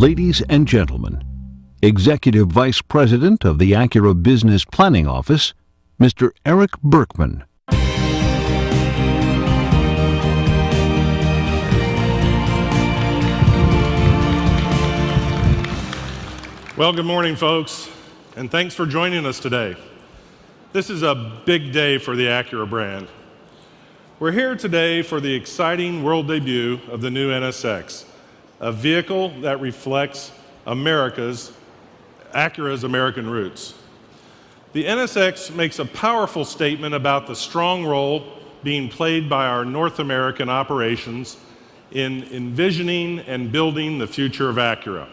Ladies and gentlemen, Executive Vice President of the Acura Business Planning Office, Mr. Eric Berkman. Well, good morning, folks, and thanks for joining us today. This is a big day for the Acura brand. We're here today for the exciting world debut of the new NSX, a vehicle that reflects Acura's American roots. The NSX makes a powerful statement about the strong role being played by our North American operations in envisioning and building the future of Acura.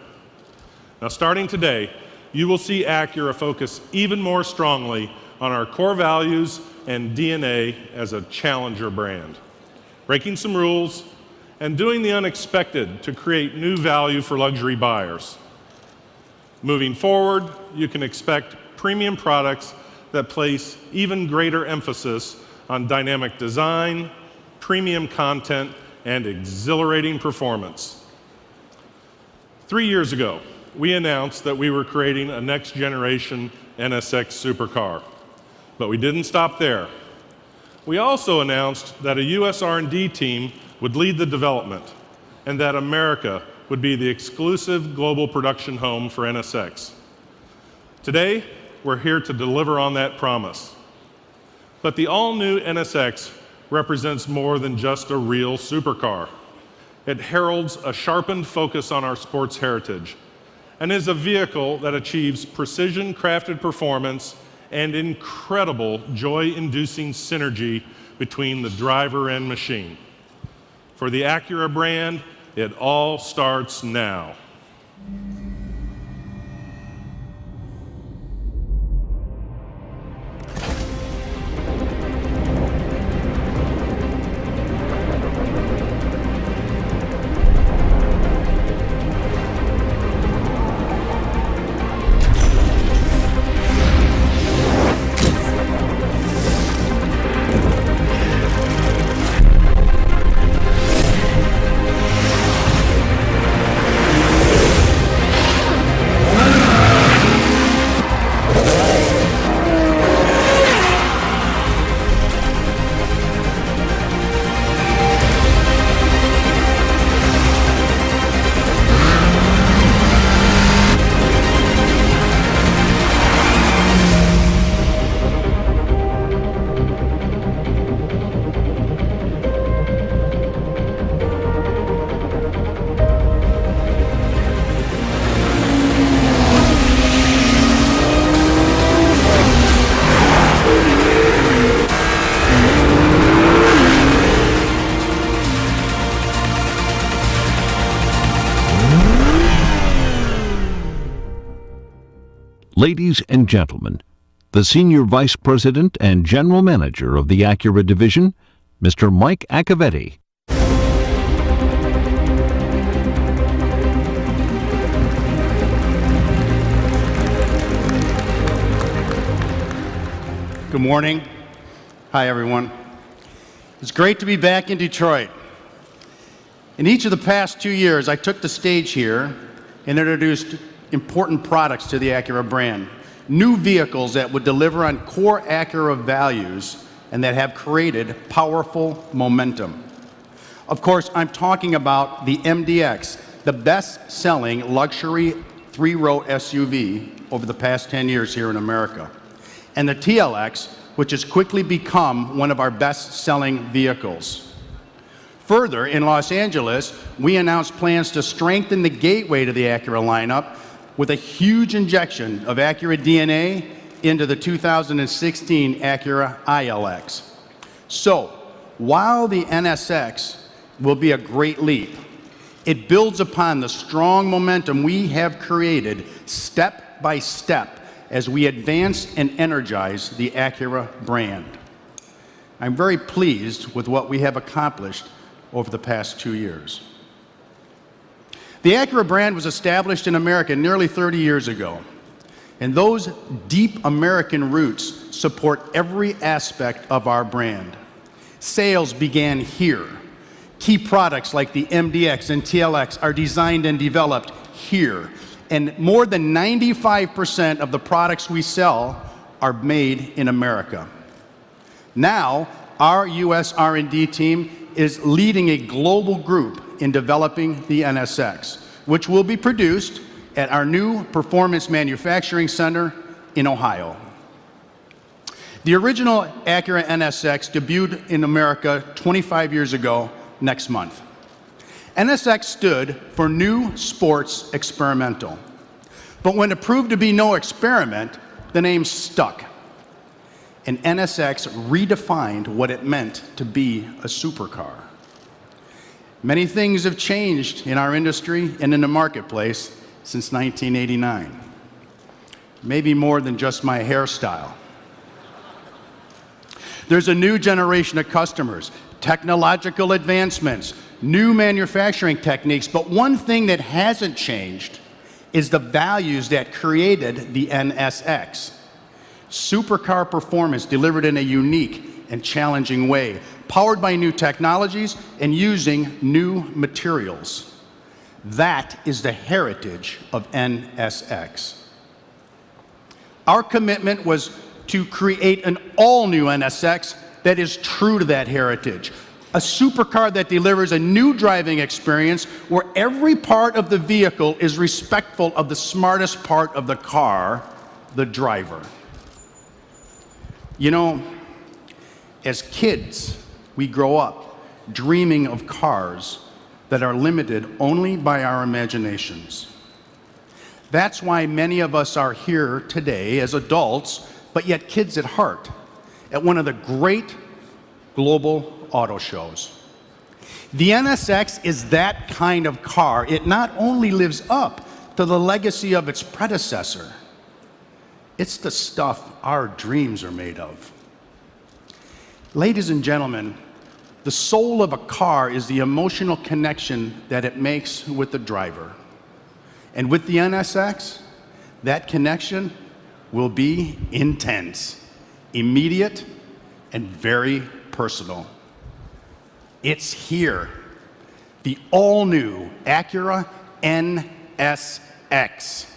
Now, starting today, you will see Acura focus even more strongly on our core values and DNA as a challenger brand, breaking some rules and doing the unexpected to create new value for luxury buyers. Moving forward, you can expect premium products that place even greater emphasis on dynamic design, premium content, and exhilarating performance. 3 years ago, we announced that we were creating a next-generation NSX supercar, but we didn't stop there. We also announced that a U.S. R&D team would lead the development and that America would be the exclusive global production home for NSX. Today, we're here to deliver on that promise. But the all-new NSX represents more than just a real supercar. It heralds a sharpened focus on our sports heritage and is a vehicle that achieves precision-crafted performance and incredible joy-inducing synergy between the driver and machine. For the Acura brand, it all starts now. Ladies and gentlemen, the Senior Vice President and General Manager of the Acura Division, Mr. Mike Accavetti. Good morning. Hi, everyone. It's great to be back in Detroit. In each of the past 2 years, I took the stage here and introduced important products to the Acura brand, new vehicles that would deliver on core Acura values and that have created powerful momentum. Of course, I'm talking about the MDX, the best-selling luxury three-row SUV over the past 10 years here in America, and the TLX, which has quickly become one of our best-selling vehicles. Further, in Los Angeles, we announced plans to strengthen the gateway to the Acura lineup with a huge injection of Acura DNA into the 2016 Acura ILX. So, while the NSX will be a great leap, it builds upon the strong momentum we have created step by step as we advance and energize the Acura brand. I'm very pleased with what we have accomplished over the past 2 years. The Acura brand was established in America nearly 30 years ago, and those deep American roots support every aspect of our brand. Sales began here. Key products like the MDX and TLX are designed and developed here. And more than 95% of the products we sell are made in America. Now, our U.S. R&D team is leading a global group in developing the NSX, which will be produced at our new Performance Manufacturing Center in Ohio. The original Acura NSX debuted in America 25 years ago next month. NSX stood for New Sports Experimental. But when it proved to be no experiment, the name stuck. And NSX redefined what it meant to be a supercar. Many things have changed in our industry and in the marketplace since 1989. Maybe more than just my hairstyle. There's a new generation of customers, technological advancements, new manufacturing techniques, but one thing that hasn't changed is the values that created the NSX. Supercar performance delivered in a unique and challenging way, powered by new technologies and using new materials. That is the heritage of NSX. Our commitment was to create an all-new NSX that is true to that heritage. A supercar that delivers a new driving experience where every part of the vehicle is respectful of the smartest part of the car, the driver. You know, as kids, we grow up dreaming of cars that are limited only by our imaginations. That's why many of us are here today as adults, but yet kids at heart, at one of the great global auto shows. The NSX is that kind of car. It not only lives up to the legacy of its predecessor, it's the stuff our dreams are made of. Ladies and gentlemen, the soul of a car is the emotional connection that it makes with the driver. And with the NSX, that connection will be intense, immediate, and very personal. It's here, the all-new Acura NSX.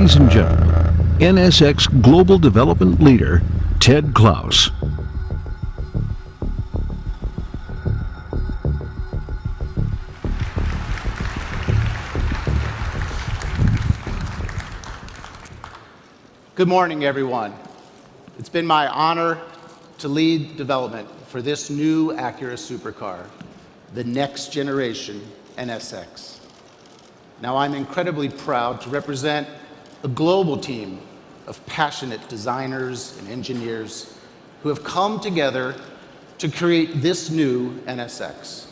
Ladies and gentlemen, NSX Global Development Leader, Ted Klaus. Good morning, everyone. It's been my honor to lead development for this new Acura supercar, the next generation NSX. Now, I'm incredibly proud to represent a global team of passionate designers and engineers who have come together to create this new NSX.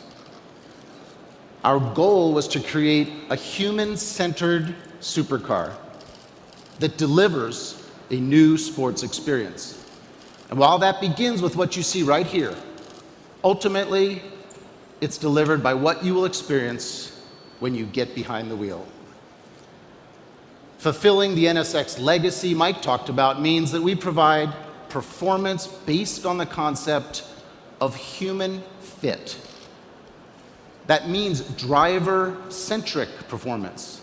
Our goal was to create a human-centered supercar that delivers a new sports experience. And while that begins with what you see right here, ultimately, it's delivered by what you will experience when you get behind the wheel. Fulfilling the NSX legacy Mike talked about means that we provide performance based on the concept of human fit. That means driver-centric performance.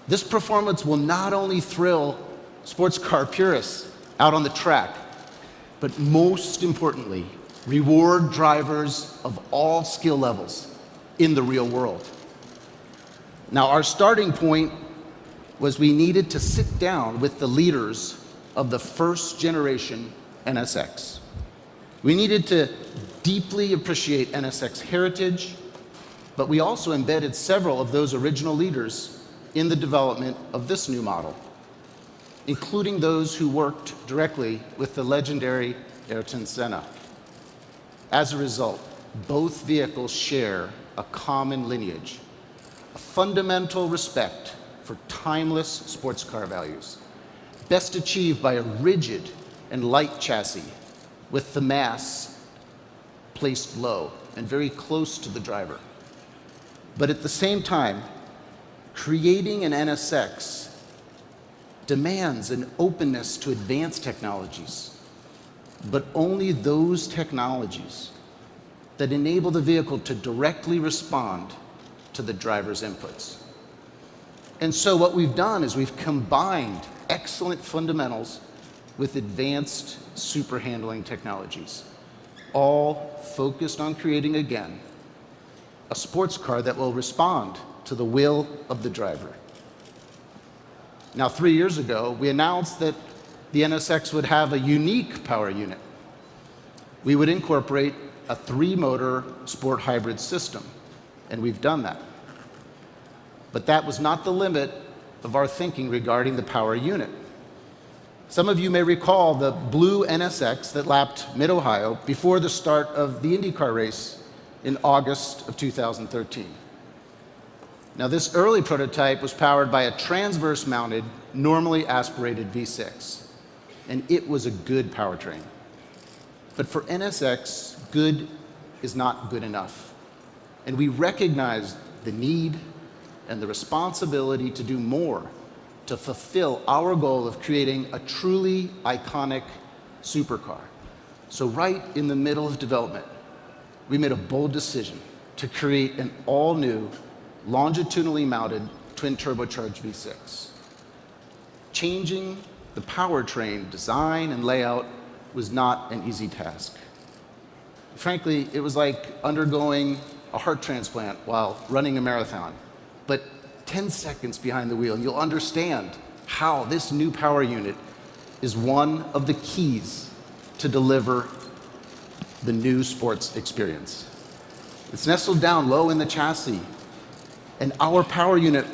This performance will not only thrill sports car purists out on the track, but most importantly, reward drivers of all skill levels in the real world. Now, our starting point was we needed to sit down with the leaders of the first generation NSX. We needed to deeply appreciate NSX heritage, but we also embedded several of those original leaders in the development of this new model, including those who worked directly with the legendary Ayrton Senna. As a result, both vehicles share a common lineage, a fundamental respect for timeless sports car values, best achieved by a rigid and light chassis with the mass placed low and very close to the driver. But at the same time, creating an NSX demands an openness to advanced technologies, but only those technologies that enable the vehicle to directly respond to the driver's inputs. And so what we've done is we've combined excellent fundamentals with advanced super handling technologies, all focused on creating, again, a sports car that will respond to the will of the driver. Now, 3 years ago, we announced that the NSX would have a unique power unit. We would incorporate a 3-motor sport hybrid system, and we've done that. But that was not the limit of our thinking regarding the power unit. Some of you may recall the blue NSX that lapped Mid-Ohio before the start of the IndyCar race in August of 2013. Now, this early prototype was powered by a transverse-mounted, normally aspirated V6, and it was a good powertrain. But for NSX, good is not good enough. And we recognized the need and the responsibility to do more to fulfill our goal of creating a truly iconic supercar. So right in the middle of development, we made a bold decision to create an all-new, longitudinally mounted twin turbocharged V6. Changing the powertrain design and layout was not an easy task. Frankly, it was like undergoing a heart transplant while running a marathon. But 10 seconds behind the wheel, and you'll understand how this new power unit is one of the keys to deliver the new sports experience. It's nestled down low in the chassis, and our power unit